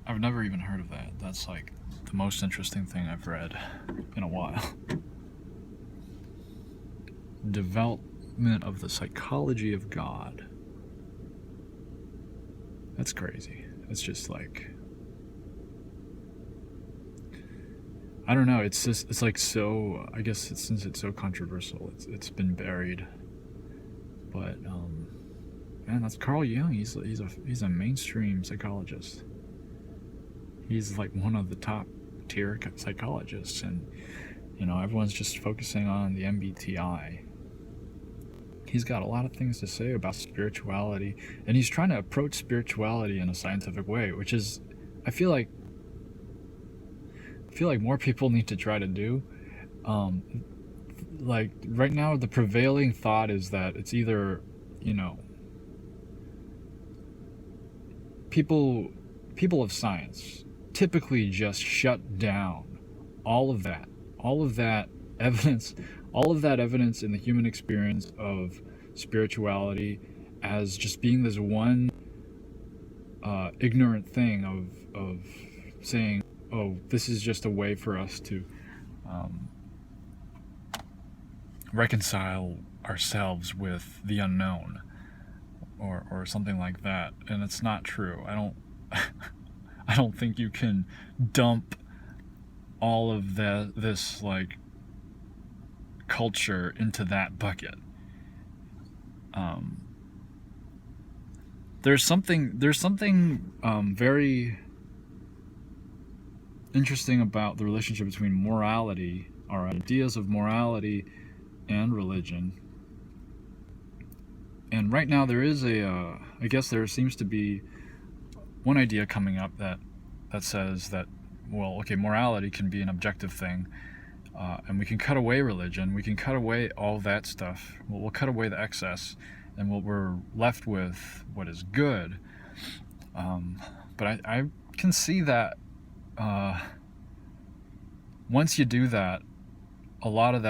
I've never even heard of that. That's like the most interesting thing I've read in a while. Development of the psychology of God. That's crazy. It's just like, I don't know. It's like so. I guess since it's so controversial, it's been buried. But man, that's Carl Jung. He's a mainstream psychologist. He's like one of the top tier psychologists, and everyone's just focusing on the MBTI. He's got a lot of things to say about spirituality, and he's trying to approach spirituality in a scientific way, which is, I feel like more people need to try to do. Like right now, the prevailing thought is that it's either, people of science typically just shut down all of that evidence, in the human experience of spirituality as just being this one ignorant thing of saying, oh, this is just a way for us to reconcile ourselves with the unknown, or something like that. And it's not true. I don't think you can dump all of this like culture into that bucket. There's something very interesting about the relationship between morality, our ideas of morality, and religion. And right now there is I guess there seems to be one idea coming up that says that, well, okay, morality can be an objective thing, and we can cut away religion, we can cut away all that stuff, we'll cut away the excess, and what we're left with what is good. But I can see that once you do that, a lot of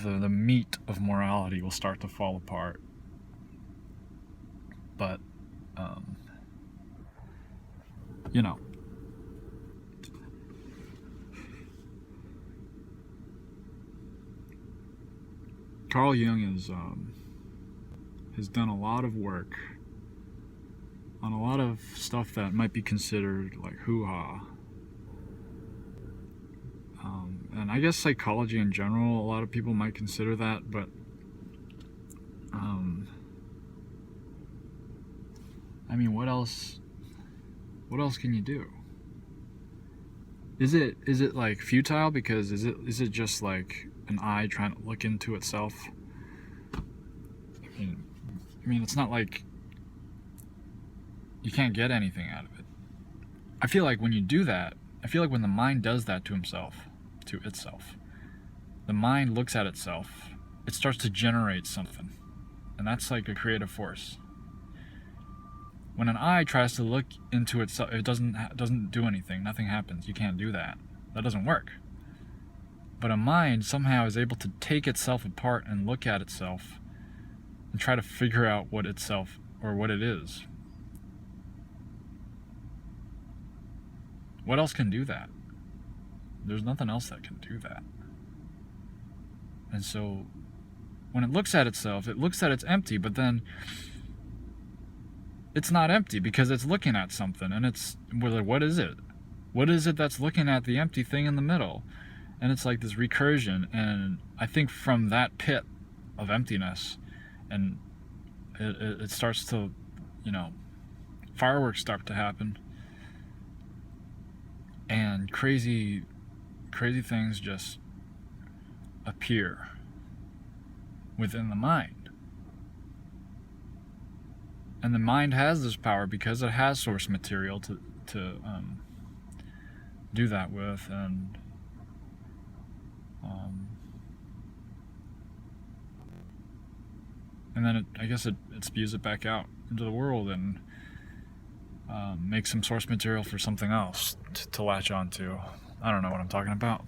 the meat of morality will start to fall apart. But Carl Jung has done a lot of work on a lot of stuff that might be considered like hoo-ha. And I guess psychology in general, a lot of people might consider that, but I mean, what else can you do? Is it like futile because is it just like an eye trying to look into itself? I mean, it's not like you can't get anything out of it. I feel like when you do that, when the mind does that to itself, the mind looks at itself, it starts to generate something, and that's like a creative force. When an eye tries to look into itself, it doesn't do anything. Nothing happens. You can't do that. That doesn't work. But a mind somehow is able to take itself apart and look at itself and try to figure out what it is. What else can do that? There's nothing else that can do that. And so when it looks at itself, it looks at it's empty, but then it's not empty because it's looking at something, and what is it? What is it that's looking at the empty thing in the middle? And it's like this recursion, and I think from that pit of emptiness, and it starts to, fireworks start to happen, and crazy things just appear within the mind. And the mind has this power because it has source material to do that with, and then it spews it back out into the world and makes some source material for something else to latch onto. I don't know what I'm talking about.